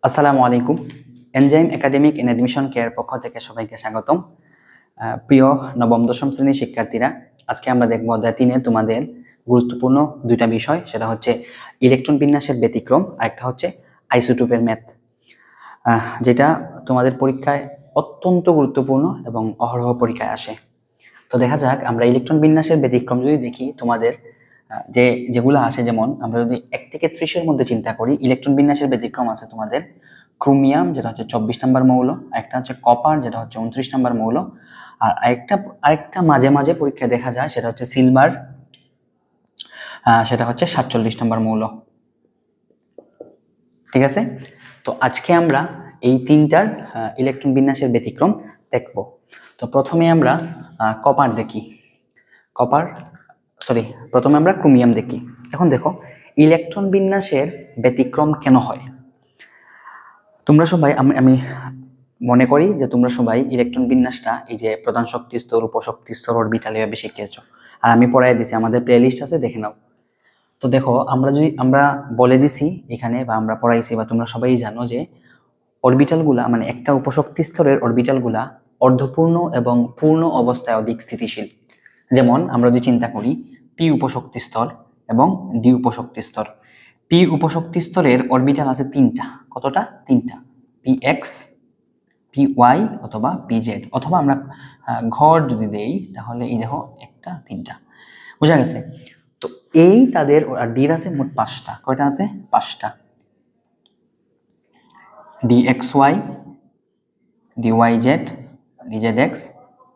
আসসালামু আলাইকুম। Enzyme academic and admission care পক্ষ থেকে সবাইকে স্বাগতম। প্রিয় নবম দশম শ্রেণীর শিক্ষার্থীরা, আজকে আমরা দেখব অধ্যায় 3-এর তোমাদের গুরুত্বপূর্ণ দুইটা বিষয়, সেটা হচ্ছে ইলেকট্রন বিন্যাসের ব্যতিক্রম আর একটা হচ্ছে আইসোটোপের ম্যাথ, যেটা তোমাদের পরীক্ষায় অত্যন্ত গুরুত্বপূর্ণ এবং অহরহ পরীক্ষায় আসে। তো দেখা যাক, আমরা ইলেকট্রন বিন্যাসের ব্যতিক্রম যদি দেখি, তোমাদের যেগুলো আসে, যেমন আমরা যদি 1 থেকে 30-এর মধ্যে চিন্তা করি, ইলেকট্রন বিন্যাসের ব্যতিক্রম আছে তোমাদের ক্রোমিয়াম, যেটা হচ্ছে 24 নম্বর মৌল, একটা হচ্ছে কপার, যেটা হচ্ছে 29 নম্বর মৌল, আর আরেকটা মাঝে মাঝে পরীক্ষায় দেখা যায়, সেটা হচ্ছে সিলভার, সেটা হচ্ছে 47 নম্বর মৌল। ঠিক আছে, তো আজকে আমরা এই তিনটার ইলেকট্রন বিন্যাসের ব্যতিক্রম দেখব। তো প্রথমে আমরা কপার দেখি, প্রথমে আমরা ক্রোমিয়াম দেখি। এখন দেখো, ইলেকট্রন বিন্যাসের ব্যতিক্রম কেন হয়? তোমরা সবাই, আমি মনে করি যে তোমরা সবাই ইলেকট্রন বিন্যাসটা এই যে প্রধান শক্তি স্তর, উপশক্তি স্তর, অরবিটাল এভাবে শিখিয়েছো, আর আমি পড়াই দিছি, আমাদের প্লে লিস্ট আছে, দেখে নাও। তো দেখো, আমরা বলে দিছি এখানে, বা আমরা পড়াইছি, বা তোমরা সবাই জানো যে অরবিটালগুলা, মানে একটা উপশক্তি স্তরের অরবিটালগুলা অর্ধপূর্ণ এবং পূর্ণ অবস্থায় অধিক স্থিতিশীল। যেমন আমরা যদি চিন্তা করি পি উপশক্তি স্তর এবং ডি উপশক্তি স্তর। পি উপশক্তি স্তরের অরবিটাল আছে 3টা। কতটা? 3টা। পি এক্স, পি ওয়াই অথবা পি জেড, অথবা আমরা ঘর যদি দেই তাহলে এই দেখো 1টা 3টা, বোঝা গেছে? তো এই তাদের ডির আছে মোট 5টা। কয়টা আছে? 5টা। D X Y, D Y Z, D Z X,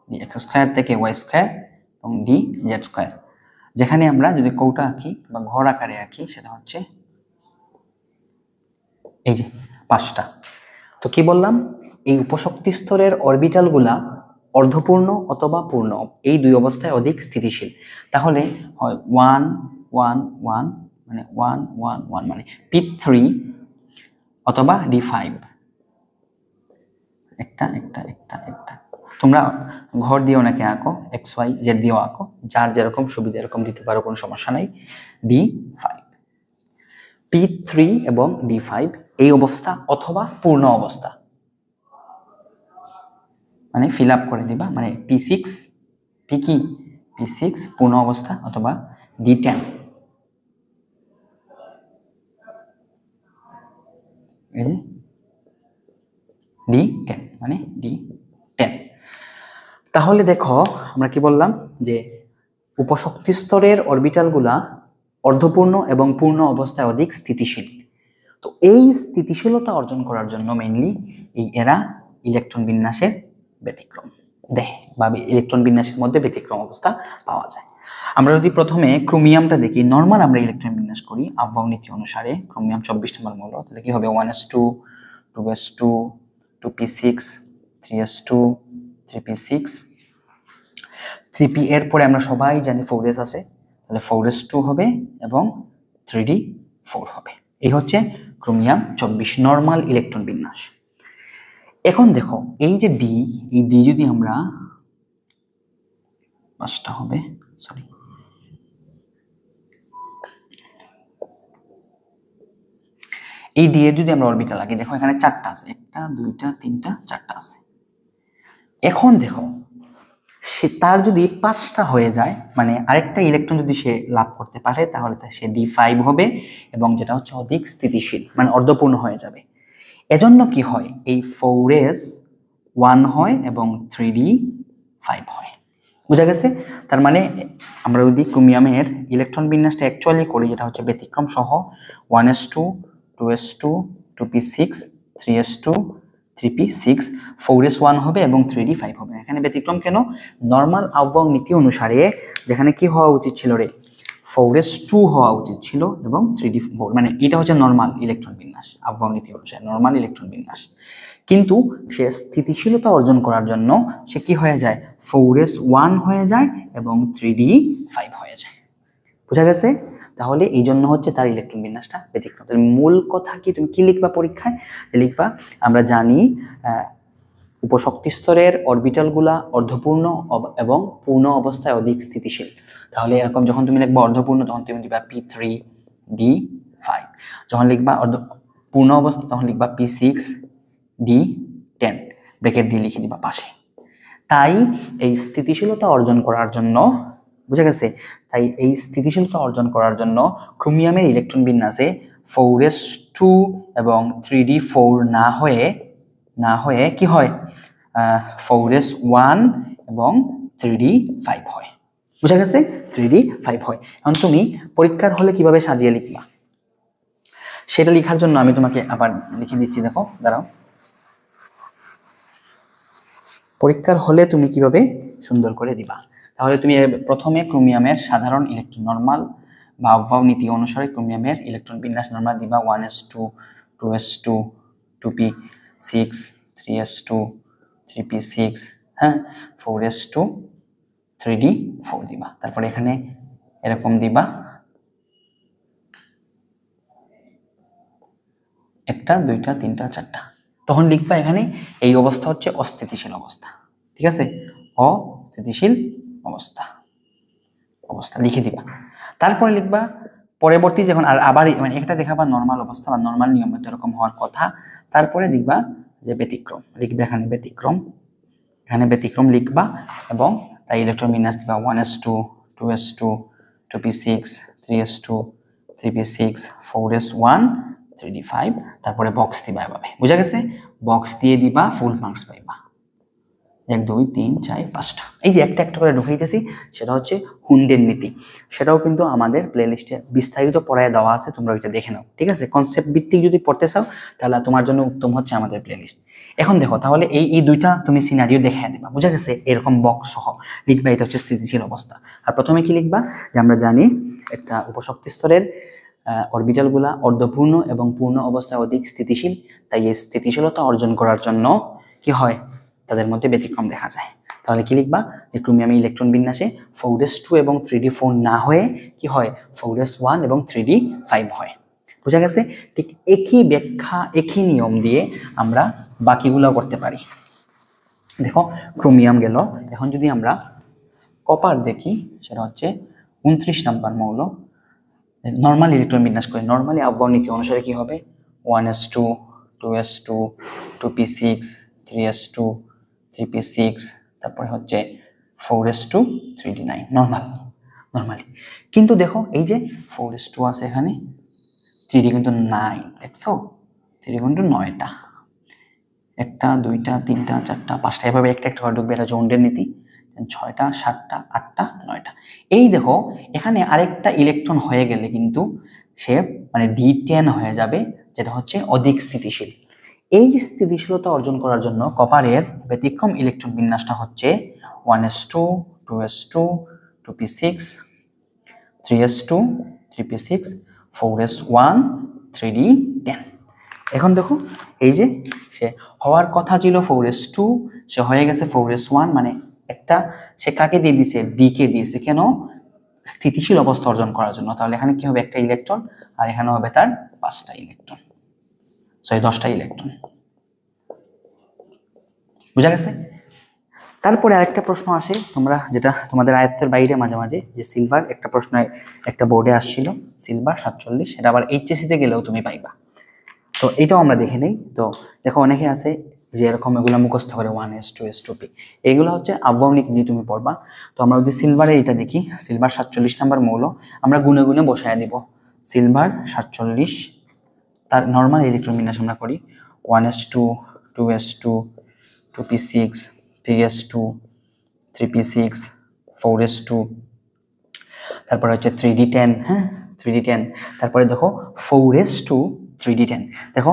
D X square থেকে ওয়াই স্কোয়ার এবং ডি জেড স্কোয়ার। যেখানে আমরা যদি কৌটা আঁকি বা ঘর আকারে আঁকি, সেটা হচ্ছে এই যে 5টা। তো কি বললাম? এই উপশক্তি স্তরের অরবিটালগুলা অর্ধপূর্ণ অথবা পূর্ণ, এই দুই অবস্থায় অধিক স্থিতিশীল। তাহলে হয় 1 1 1, মানে 1 1 1, মানে P3 অথবা D5। একটা একটা একটা একটা তোমরা ঘর দিয়ে অনেকে আঁকো, এক্স ওয়াই জেড দিয়েও আঁকো, যার যেরকম সুবিধা এরকম দিতে পারো, কোনো সমস্যা নাই। D5, P3 এবং D5 এই অবস্থা অথবা পূর্ণ অবস্থা, মানে ফিল আপ করে দিবা, মানে P6, পি কি P6 পূর্ণ অবস্থা, অথবা D10, D10, মানে D10। তাহলে দেখো, আমরা কি বললাম যে উপশক্তি স্তরের অরবিটালগুলা অর্ধপূর্ণ এবং পূর্ণ অবস্থায় অধিক স্থিতিশীল। তো এই স্থিতিশীলতা অর্জন করার জন্য মেইনলি এরা ইলেকট্রন বিন্যাসের ব্যতিক্রম দেয়, বা ইলেকট্রন বিন্যাসের মধ্যে ব্যতিক্রম অবস্থা পাওয়া যায়। আমরা যদি প্রথমে ক্রোমিয়ামটা দেখি, নর্মাল আমরা ইলেকট্রন বিন্যাস করি আফবাউ নীতি অনুসারে, ক্রোমিয়াম 24 নম্বর মৌল, তাহলে কি হবে? 1s2 2s2 2p6 3s2 3p6 3p এর পরে আমরা সবাই জানি 4s আছে, তাহলে 4s2 হবে এবং 3d4 হবে। এই হচ্ছে ক্রোমিয়াম 24 নর্মাল ইলেকট্রন বিন্যাস। এখন দেখো, এই যে ডি, এই ডি যদি আমরা 5টা হবে, সরি, এই ডি এর যদি আমরা অরবিটাল আঁকি, দেখো এখানে 4টা আছে, 1টা 2টা 3টা 4টা আছে। এখন দেখো, সে তার যদি 5টা হয়ে যায়, মানে আরেকটা ইলেকট্রন যদি সে লাভ করতে পারে, তাহলে সে D5 হবে এবং যেটা হচ্ছে অধিক স্থিতিশীল, মানে অর্ধপূর্ণ হয়ে যাবে। এজন্য কি হয়? এই 4s1 হয় এবং 3d5 হয়। বুঝা গেছে? তার মানে আমরা যদি ক্রোমিয়ামের ইলেকট্রন বিন্যাসটা অ্যাকচুয়ালি করি, যেটা হচ্ছে ব্যতিক্রম সহ 1s2 2s2 2p6 3s2 3p6 4s1 হবে এবং 3d5 হবে। এখানে ব্যতিক্রম কেন? নর্মাল আফবাউ নীতি অনুসারে যেখানে কি হওয়া উচিত ছিল রে, 4s2 হওয়া উচিত ছিল এবং 3d4, মানে এটা হচ্ছে নর্মাল ইলেকট্রন বিন্যাস আফবাউ নীতি অনুসারে, নর্মাল ইলেকট্রন বিন্যাস। কিন্তু সে স্থিতিশীলতা অর্জন করার জন্য সে কি হয়ে যায়? 4s1 হয়ে যায় এবং 3d5 হয়ে যায়। বুঝা গেছে? তাহলে এই জন্য হচ্ছে তার ইলেকট্রন বিন্যাসটা ব্যতিক্রম। তাহলে মূল কথা কি, তুমি কি লিখবা পরীক্ষায়? লিখবা, আমরা জানি উপশক্তি স্তরের অরবিটালগুলা অর্ধপূর্ণ এবং পূর্ণ অবস্থায় অধিক স্থিতিশীল। তাহলে এরকম যখন তুমি লিখবা অর্ধপূর্ণ, তখন তুমি দিবা P3D5। যখন লিখবা পূর্ণ অবস্থা তখন লিখবা P6D10 ব্র্যাকেট দিয়ে লিখে দিবা পাশে। তাই এই স্থিতিশীলতা অর্জন করার জন্য, বুঝা গেছে, তাই এই স্থিতিশীলতা অর্জন করার জন্য ক্রোমিয়ামের ইলেকট্রন বিন্যাসে 4s2 এবং 3d4 না হয়ে কি হয়, 4s1 এবং 3d5 হয়। বুঝা গেছে, 3d5 হয়। এখন তুমি পরীক্ষার হলে কিভাবে সাজিয়ে লিখবা সেটা লেখার জন্য আমি তোমাকে আবার লিখে দিচ্ছি, দেখো দাঁড়াও। পরীক্ষার হলে তুমি কিভাবে সুন্দর করে দিবা, তাহলে তুমি প্রথমে ক্রোমিয়ামের সাধারণ ইলেকট্রন নরমাল বা অবভাব নীতি অনুসারে ক্রোমিয়ামের ইলেকট্রন বিন্যাস নরমাল দিবা 1s2 2s2 2p6 3s2 3p6, হ্যাঁ, 4s2 3d4 দিবা। তারপরে এখানে এরকম দিবা 1 2 3 4, তখন লিখবা এখানে এই অবস্থা হচ্ছে অস্থিতিশীল অবস্থা। ঠিক আছে, অস্থিতিশীল অবস্থা লিখে দিবা। তারপরে লিখবা পরবর্তী যখন আবার মানে একটা দেখাবা নরমাল অবস্থা বা নরমাল নিয়ম এরকম হওয়ার কথা, তারপরে লিখবা যে ব্যতিক্রম, লিখবে এখানে ব্যতিক্রম, এখানে ব্যতিক্রম লিখবা এবং তাই ইলেকট্রন বিন্যাস দিবা 1s2 2s2 2p6 3s2 3p6 4s1 3d5, তারপরে বক্স দিবা এভাবে। বুঝা গেছে, বক্স দিয়ে দিবা, ফুল মার্কস পাইবা। 1 2 3 4 5টা। এই যে একটা একটা করে ঢুকাইতেছি, সেটা হচ্ছে হুন্ডের নীতি, সেটাও কিন্তু আমাদের প্লেলিস্টে বিস্তারিত পড়ায় দেওয়া আছে, তোমরা ওইটা দেখে নাও। ঠিক আছে, কনসেপ্ট ভিত্তিক যদি পড়তে চাও তাহলে তোমার জন্য উত্তম হচ্ছে আমাদের প্লেলিস্ট। এখন দেখো, তাহলে এই দুইটা তুমি সিনারিও দেখাই দিবা। বুঝা গেছে, এরকম বক্স সহ লিখবা এটা হচ্ছে স্থিতিশীল অবস্থা। আর প্রথমে কি লিখবা, যে আমরা জানি একটা উপশক্তি স্তরের অরবিটালগুলা অর্ধপূর্ণ এবং পূর্ণ অবস্থায় অধিক স্থিতিশীল, তাই এই স্থিতিশীলতা অর্জন করার জন্য কি হয়, তাদের মধ্যে ব্যতিক্রম দেখা যায়। তাহলে কি লিখবা, যে ক্রোমিয়ামে ইলেকট্রন বিন্যাসে 4s2 এবং 3d4 না হয়ে কি হয়, 4s1 এবং 3d5 হয়। বুঝা গেছে, ঠিক একই ব্যাখ্যা একই নিয়ম দিয়ে আমরা বাকিগুলো করতে পারি। দেখো ক্রোমিয়াম গেল, এখন যদি আমরা কপার দেখি, সেটা হচ্ছে 29 নম্বর মৌল। নর্মাল ইলেকট্রন বিন্যাস করে নর্মালি আবহাওয়া নীতি অনুসারে কি হবে, 1s2 2s2 2p6 3s2 3p6, তারপরে হচ্ছে 4s2 3d9 নর্মালি। কিন্তু দেখো এই যে 4s2 আছে এখানে, 3d কিন্তু 9, দেখছো 3d কিন্তু 9টা, 1 2 3 4 5টা, এভাবে একটা একটা করে ঢুকবে, এটা জোন্ডের নীতি। 6টা 7টা 8টা 9টা। এই দেখো এখানে আরেকটা ইলেকট্রন হয়ে গেলে কিন্তু সে মানে D10 হয়ে যাবে, যেটা হচ্ছে অধিক স্থিতিশীল। এই স্থিতিশীলতা অর্জন করার জন্য কপারের ব্যতিক্রম ইলেকট্রন বিন্যাসটা হচ্ছে 1s2 2s2 2p6 3s2 3p6 4s1 3d10। এখন দেখো এই যে সে হওয়ার কথা ছিল 4s2, সে হয়ে গেছে 4s1, মানে একটা সে কাকে দিয়ে দিয়েছে, ডি কে দিয়েছে, কেন, স্থিতিশীল অবস্থা অর্জন করার জন্য। তাহলে এখানে কি হবে, একটা ইলেকট্রন, আর এখানে হবে তার 5টা ইলেকট্রন, সরি 10টা ইলেকট্রন। বুঝা গেছে। তারপরে আরেকটা প্রশ্ন আসে, তোমরা যেটা তোমাদের আয়ত্তের বাইরে মাঝে মাঝে, যে সিলভার একটা প্রশ্ন একটা বোর্ডে আসছিল, সিলভার 47, সেটা আবার এইচএসসি তে গেলেও তুমি পাইবা। তো এটাও আমরা দেখে নেই। তো দেখো অনেকে আছে যে এরকম এগুলো মুখস্থ করে 1s 2s 2p, এগুলো হচ্ছে আবহাওয়িক নীতি তুমি পড়বা। তো আমরা যদি সিলভারে এটা দেখি, সিলভার 47 নাম্বার মৌল, আমরা গুনে গুনে বসায় দিব। সিলভার 47, তার নর্মাল ইলেকট্রন বিন্যাস আমরা করি 1s2 2s2 2p6 3s2 3p6 4s2, তারপরে হচ্ছে 3d10, হ্যাঁ 3d10। তারপরে দেখো 4s2 3d10, দেখো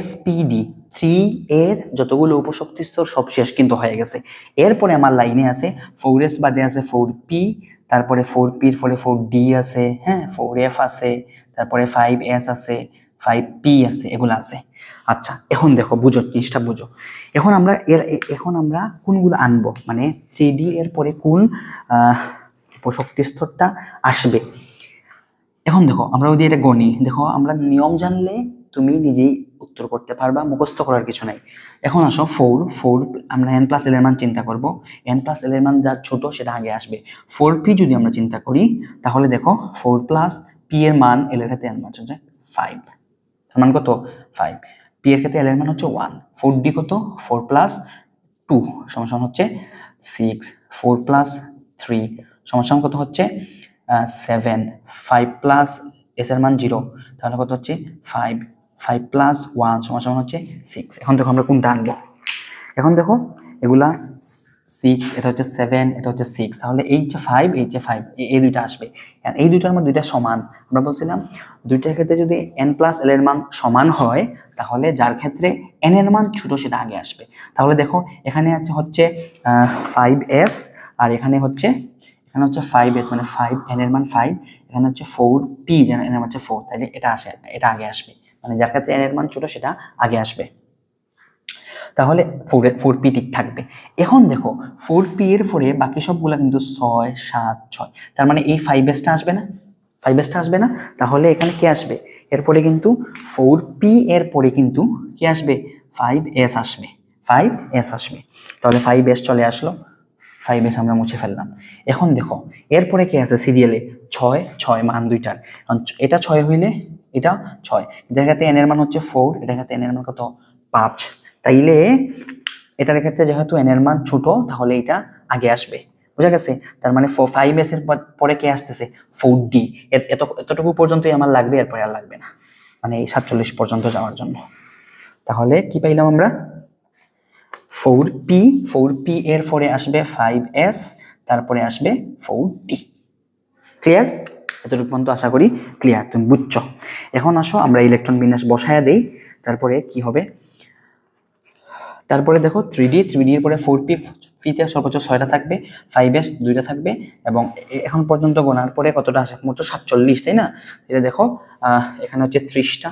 spd 3 এর যতগুলো উপশক্তি স্তর সব শেষ কিন্তু হয়ে গেছে। এরপরে আমার লাইনে আছে 4s বাদে আছে 4p, তারপরে 4p এর পরে 4d আছে, হ্যাঁ 4f আছে, তারপরে 5s আছে, 5p আছে, এগুলো আছে। আচ্ছা এখন দেখো বুঝো, জিনিসটা বুঝো। এখন আমরা কোনগুলো আনবো, মানে 3d এর পরে কোন উপশক্তি স্তরটা আসবে। এখন দেখো আমরা যদি এটা গণি, দেখো আমরা নিয়ম জানলে তুমি নিজেই উত্তর করতে পারবা, মুখস্থ করার কিছু নাই। এখন আসো 4 আমরা n+l এর মান চিন্তা করব, n+l এর মান যার ছোট সেটা আগে আসবে। 4p যদি আমরা চিন্তা করি, তাহলে দেখো 4 + p এর মান l এর সাথে n মান হচ্ছে 5, তার মান কত 5, পি এর ক্ষেত্রে এল এর মান হচ্ছে 1, 4d কত 4 প্লাস 2 সমান হচ্ছে 6, 4 প্লাস 3 সমান কত হচ্ছে 7, 5 প্লাস এস এর মান 0 তাহলে কত হচ্ছে 5, 5 প্লাস 1 সমান হচ্ছে 6। এখন দেখো আমরা কোনটা আনবো, এখন দেখো এগুলা 6, এটা হচ্ছে 7, এটা হচ্ছে 6, তাহলে এই যে 5 এই যে 5 এই দুইটা আসবে, এই দুইটার মধ্যে দুইটা সমান। আমরা বলছিলাম দুইটার ক্ষেত্রে যদি n প্লাস এল এর মান সমান হয় তাহলে যার ক্ষেত্রে n এর মান ছোট সেটা আগে আসবে। তাহলে দেখো এখানে হচ্ছে 5s আর এখানে হচ্ছে 5s মানে 5 n এর মান 5, এখানে হচ্ছে 4p n এর মান হচ্ছে 4, তাহলে এটা আগে আসবে, মানে যার ক্ষেত্রে n এর মান ছোট সেটা আগে আসবে। তাহলে 4p ঠিক থাকবে। এখন দেখো 4p এর পরে বাকি সবগুলা কিন্তু 6, 7, 6, তার মানে এই 5sটা আসবে না, 5sটা আসবে না, তাহলে এখানে কি আসবে এরপরে কিন্তু 4p এর পরে কিন্তু কি আসবে 5s আসবে, 5s আসবে, তাহলে 5s চলে আসলো, 5s আমরা মুছে ফেললাম। এখন দেখো এরপরে কি আছে সিরিয়ালে 6, 6 মান দুইটার, এটা 6 হইলে এটা 6, এটার ক্ষেত্রে n এর মান হচ্ছে 4, এটার ক্ষেত্রে n এর মান কত 5, তাইলে এটার ক্ষেত্রে যেহেতু n এর মান ছোট তাহলে এটা আগে আসবে, বুঝা গেছে? তার মানে 5s এর পরে কে আসতেছে 4d, এতটুকু পর্যন্তই আমার লাগবে, এরপরে আর লাগবে না, মানে এই 47 পর্যন্ত যাওয়ার জন্য। তাহলে কি পাইলাম আমরা 4p এর পরে আসবে 5s, তারপরে আসবে 4d। ক্লিয়ার? এতটুকু পর্যন্ত আশা করি ক্লিয়ার, তুমি বুঝছো। এখন আসো আমরা ইলেকট্রন বিন্যাস বসায়া দেই, তারপরে কি হবে। তারপরে দেখো 3d এর পরে 4p তে সর্বোচ্চ 6টা থাকবে, 5s 2টা থাকবে, এবং এখন পর্যন্ত গোনার পরে কতটা আসে মোট 47, তাই না? এটা দেখো এখানে হচ্ছে 30টা,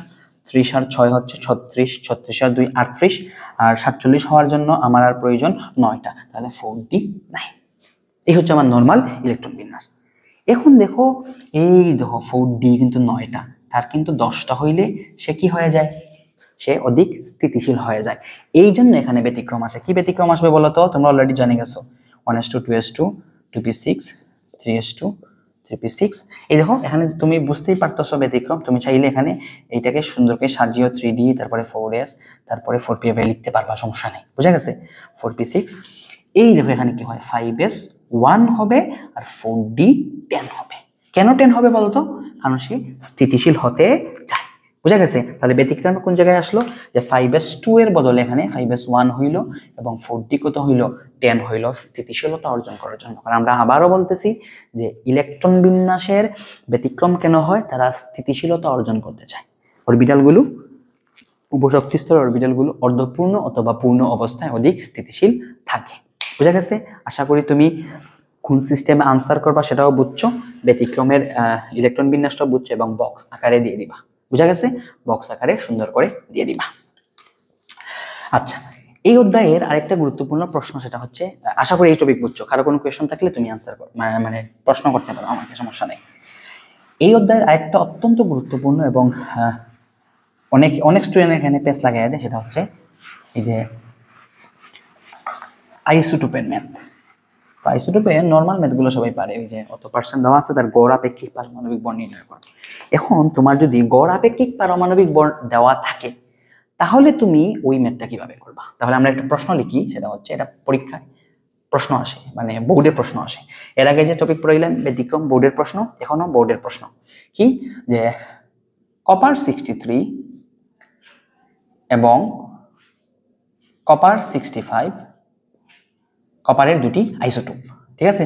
30 আর 6 হচ্ছে 36, 36 আর 2 38, আর 47 হওয়ার জন্য আমার আর প্রয়োজন 9টা, তাহলে 4d 9। এই হচ্ছে আমার নর্মাল ইলেকট্রন বিন্যাস। এখন দেখো এই দেখো 4d কিন্তু 9টা, তার কিন্তু 10টা হইলে সে কি হয়ে যায়, সে অধিক স্থিতিশীল হয়ে যায়। এই জন্য এখানে ব্যতিক্রম আসে। কি ব্যতিক্রম আসবে বলো তো? তোমরা অলরেডি জেনে গেছো 1s2 2s2 2p6 3s2 3p6। এই দেখো এখানে তুমি বুঝতেই পারতেছো ব্যতিক্রম, তুমি চাইলে এখানে এইটাকে সুন্দর করে সাজিয়ে 3d তারপরে 4s তারপরে 4p এভাবে লিখতে পারবা, সমস্যা নেই, বুঝা গেছে? 4p6 এই দেখো এখানে কি হয় 5s 1 হবে আর 4d 10 হবে। কেন 10 হবে বলতো? কারণ সে স্থিতিশীল হতে চায়, বুঝা গেছে? তাহলে ব্যতিক্রম কোন জায়গায় আসলো, যে 5s2 এর বদলে এখানে 5s1 হইল এবং 4d কত হইল 10 হইল স্থিতিশীলতা অর্জন করার জন্য। কারণ আমরা আবারও বলতেছি যে ইলেকট্রন বিন্যাসের ব্যতিক্রম কেন হয়, তারা স্থিতিশীলতা অর্জন করতে চায়। অরবিটালগুলো উপশক্তি স্তরের অরবিটালগুলো অর্ধপূর্ণ অথবা পূর্ণ অবস্থায় অধিক স্থিতিশীল থাকে, বুঝা গেছে? আশা করি তুমি কোন সিস্টেমে আনসার করবা সেটাও বুঝছো, ব্যতিক্রমের ইলেকট্রন বিন্যাসটাও বুঝছো, এবং বক্স আকারে দিয়ে দিবা, বুঝা গেছে? বক্স আকারে সুন্দর করে দিয়ে দিবা। আচ্ছা, এই অধ্যায়ের আরেকটা গুরুত্বপূর্ণ প্রশ্ন, সেটা হচ্ছে, আশা করি এই টপিক বুঝছো, কারো কোনো কোয়েশন থাকলে তুমি আনসার করো, মানে প্রশ্ন করতে পারো আমাকে, সমস্যা নেই। এই অধ্যায়ের আরেকটা অত্যন্ত গুরুত্বপূর্ণ এবং অনেক স্টুডেন্ট এখানে পেস লাগাই দেয়, সেটা হচ্ছে এই যে আইসোটোপের ম্যাথ। তো আইসোটোপের নর্মাল ম্যাথগুলো সবাই পারে, ওই যে অত পার্সেন্ট দেওয়া আছে, তার গড় আপেক্ষিক পারমাণবিক ভর নির্ণয় করো। এখন তোমার যদি গড় আপেক্ষিক পারমাণবিক ভর দেওয়া থাকে তাহলে তুমি ওই ম্যাথটা কিভাবে করবা? তাহলে আমরা একটা প্রশ্ন লিখি, সেটা হচ্ছে, এটা পরীক্ষায় প্রশ্ন আসে, মানে বোর্ডের প্রশ্ন আসে। এর আগে যে টপিক পড়াইলাম ব্যতিক্রম, বোর্ডের প্রশ্ন, এখনো বোর্ডের প্রশ্ন কি, যে কপার 63 এবং কপার 65, কপারের দুটি আইসোটোপ, ঠিক আছে?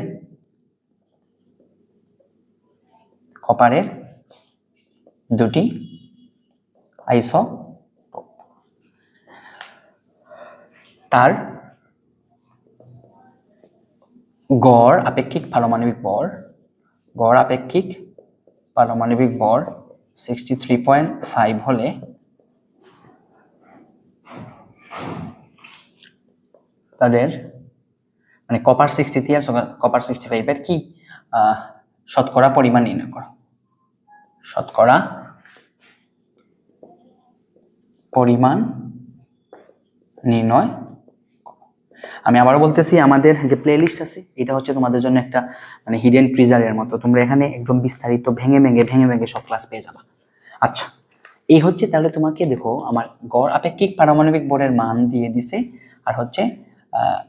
কপারের দুটি আইসোটোপ, তার গড় আপেক্ষিক পারমাণবিক ভর 63.5 হলে তাদের, মানে কপার 63 আর কপার 65 এর কি শতকরা পরিমাণ নির্ণয় করো। শতকরা পরিমাণ নির্ণয়। আমি আবারও বলতেছি, আমাদের যে প্লে লিস্ট আছে এটা হচ্ছে তোমাদের জন্য একটা মানে হিডেন ট্রেজারের মতো, তোমরা এখানে একদম বিস্তারিত ভেঙে ভেঙে সব ক্লাস পেয়ে যাবা। আচ্ছা, এই হচ্ছে, তাহলে তোমাকে দেখো আমার গড় আপেক্ষিক পারমাণবিক ভরের মান দিয়ে দিছে, আর হচ্ছে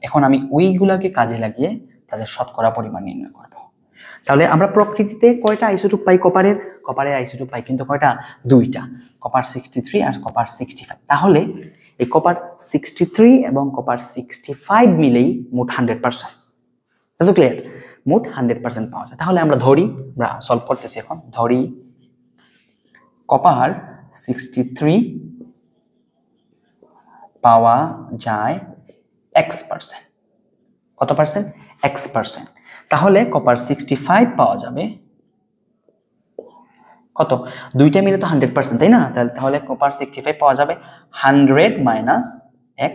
এখন আমি ওইগুলাকে কাজে লাগিয়ে তাদের শতকরা পরিমাণ নির্ণয় করব। তাহলে আমরা প্রকৃতিতে কয়টা আইসোটোপ পাই কপারের? কপারের আইসোটোপ পাই কিন্তু কয়টা? দুইটা, কপার 63 আর কপার 65। তাহলে এই কপার 63 এবং কপার 65 মিলেই মোট 100%। এটা তো ক্লিয়ার, মোট 100% পাওয়া যায়। তাহলে আমরা ধরি, আমরা সলভ করতেছি এখন, ধরি কপার 63 পাওয়া যায় x%। কত পার্সেন্ট? x%। তাহলে কপার 65 পাওয়া যাবে কত? দুইটা মিলে তো 100%, তাই না? তাহলে কপার 65 পাওয়া যাবে 100 মাইনাস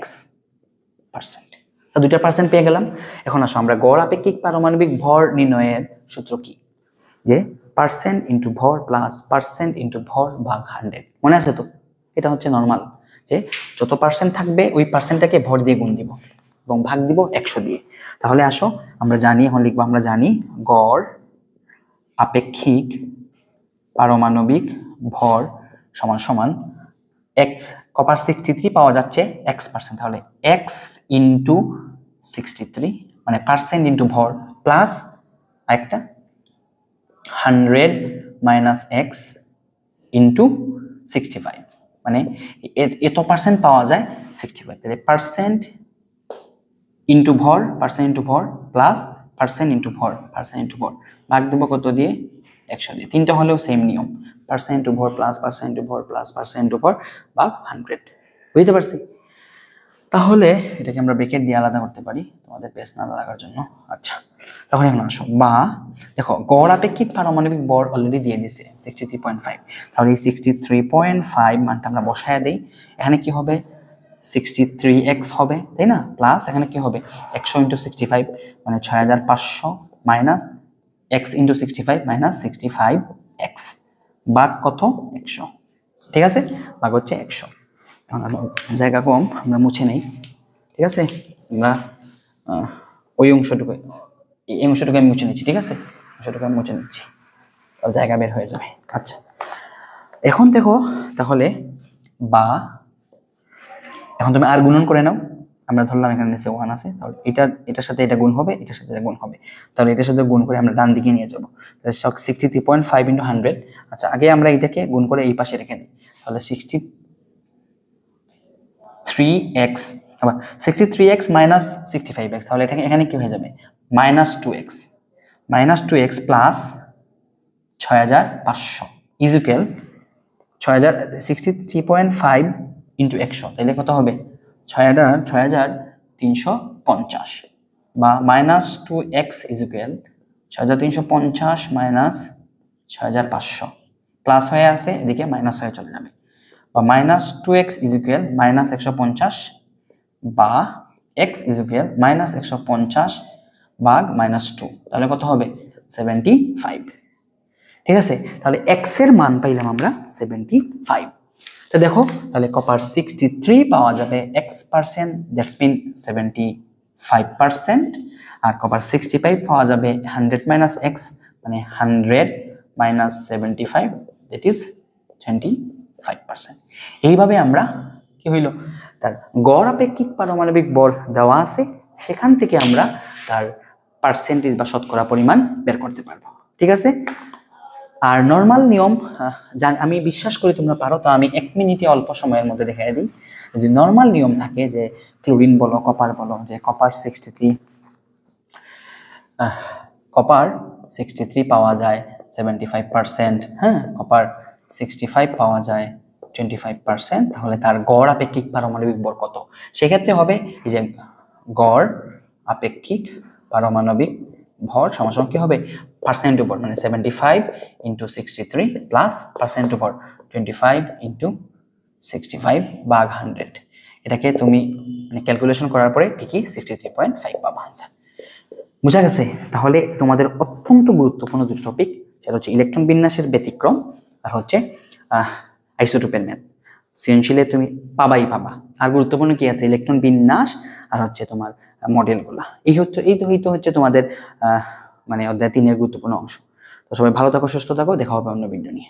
x%। দুইটা পার্সেন্ট পেয়ে গেলাম। এখন আসো আমরা গড় আপেক্ষিক পারমাণবিক ভর নির্ণয়ের সূত্র কি? যে পার্সেন্ট ইন্টু ভর প্লাস পার্সেন্ট ইন্টু ভর ভাগ 100। মনে আছে তো? এটা হচ্ছে নর্মাল, যে যত পার্সেন্ট থাকবে ওই পার্সেন্টটাকে ভর দিয়ে গুণ দিব এবং ভাগ দিব 100 দিয়ে। তাহলে আসো আমরা জানি, এখন লিখবো, আমরা জানি গড় আপেক্ষিক পারমাণবিক ভর সমান সমান এক্স, কপার 63 পাওয়া যাচ্ছে x%, তাহলে x ইন্টু 63 মানে পার্সেন্ট ইন্টু ভর প্লাস একটা 100 মাইনাস এক্স ইন্টু 65 মানে এত পার্সেন্ট পাওয়া যায় 65। তাহলে পার্সেন্ট ইন্টু ভর, পার্সেন্ট ইন্টু ভর প্লাস পার্সেন্ট ইন্টু ভর, পার্সেন্ট ইন্টু ভর, ভাগ দেবো কত দিয়ে? 100 দিয়ে। তিনটা হলেও সেম নিয়ম, পার্সেন্ট ইন্টু ভর প্লাস পার্সেন্ট ইন্টু ভর প্লাস পার্সেন্ট ইন্টু ভর ভাগ 100। বুঝতে পারছি? তাহলে এটাকে আমরা ব্রেকেট দিয়ে আলাদা করতে পারি তোমাদের পেজ না লাগার জন্য। আচ্ছা, তখন এখন আসো, বা দেখো গড় আপেক্ষিক পারমাণবিক ভর অলরেডি দিয়ে দিছে 63.5। তাহলে এই 63.5 মানটা আমরা বসায় দেই। এখানে কি হবে? 63x হবে, তাই না? প্লাস এখানে কি হবে? 100 ইন্টু 65 মানে 6500 minus x into 65 minus 65x ভাগ কত? 100। ঠিক আছে, ভাগ হচ্ছে 100। জায়গা কম, আমরা মুছে নেই। ঠিক আছে, আমরা ওই অংশটুকু, এই অংশটুকু আমি মুছে নিচ্ছি। ঠিক আছে, অংশটুকু আমি মুছে নিচ্ছি, জায়গা বের হয়ে যাবে। আচ্ছা, এখন দেখো তাহলে, বা এখন তুমি আর গুণন করে নাও। আমরা ধরলাম এখানে নিচে 1 আছে, তাহলে এটার সাথে এটা গুণ হবে, এটার সাথে এটা গুণ হবে। তাহলে এটার সাথে গুণ করে আমরা ডান দিকে নিয়ে যাবো। তাহলে 63.5 ইন্টু 100। আচ্ছা, আগে আমরা এটাকে গুণ করে এই পাশে রেখে দিই। তাহলে 63x, আবার 63x মাইনাস 65x, তাহলে এটাকে এখানে কি হয়ে যাবে? Minus 2x, minus 2x plus 6500 equal 63.5 into 100, তাহলে কত হবে? 6350 বা minus 2x equal 6350 minus 6500, plus হয়ে আছে এদিকে মাইনাস হয়ে চলে যাবে, বা মাইনাস 2x ইকুয়াল মাইনাস 150 বা x ইকুয়াল মাইনাস 150 ভাগ মাইনাস 2, তাহলে কত হবে? 75। ঠিক আছে, তাহলে x এর মান পাইলাম আমরা 75। তো দেখো, তাহলে কপার 63 পাওয়া যাবে x%, দ্যাটস মিন 75%, আর কপার 65 পাওয়া যাবে 100 মাইনাস x মানে 100 মাইনাস 75, দ্যাট ইজ 25%। এইভাবে আমরা কি হইল, তার গড় আপেক্ষিক পারমাণবিক ভর দেওয়া আছে, সেখান থেকে আমরা তার পার্সেন্টেজ বা শতকরা পরিমাণ বের করতে পারবো। ঠিক আছে, আর নর্মাল নিয়ম আমি বিশ্বাস করি তোমরা পারো, তো আমি 1 মিনিটে অল্প সময়ের মধ্যে দেখাই দিই। যদি নর্মাল নিয়ম থাকে যে ক্লোরিন বলো, কপার বলো, যে কপার 63 পাওয়া যায় 75%, হ্যাঁ, কপার 65 পাওয়া যায় 25%, তাহলে তার গড় আপেক্ষিক পারমাণবিক ভর কত? সেক্ষেত্রে হবে এই যে গড় আপেক্ষিক পারমাণবিক ভর সমান কি হবে? পার্সেন্ট উপর মানে 75 ইন্টু 63 প্লাস পার্সেন্ট উপর 25 ইন্টু 65 ভাগ 100। এটাকে তুমি ক্যালকুলেশন করার পরে ঠিকই 63.5 পাবা আনসার। বুঝা গেছে? তাহলে তোমাদের অত্যন্ত গুরুত্বপূর্ণ দুটো টপিক, সেটা হচ্ছে ইলেকট্রন বিন্যাসের ব্যতিক্রম আর হচ্ছে আইসোটোপের ম্যাথ। সৃজনশীলে তুমি পাবা। আর গুরুত্বপূর্ণ কি আছে? ইলেকট্রন বিন্যাস আর হচ্ছে তোমার মডেলগুলা। এই হচ্ছে তোমাদের মানে অধ্যায় 3 এর গুরুত্বপূর্ণ অংশ। তো সবাই ভালো থাকো, সুস্থ থাকো, দেখা হবে অন্য ভিডিও নিয়ে।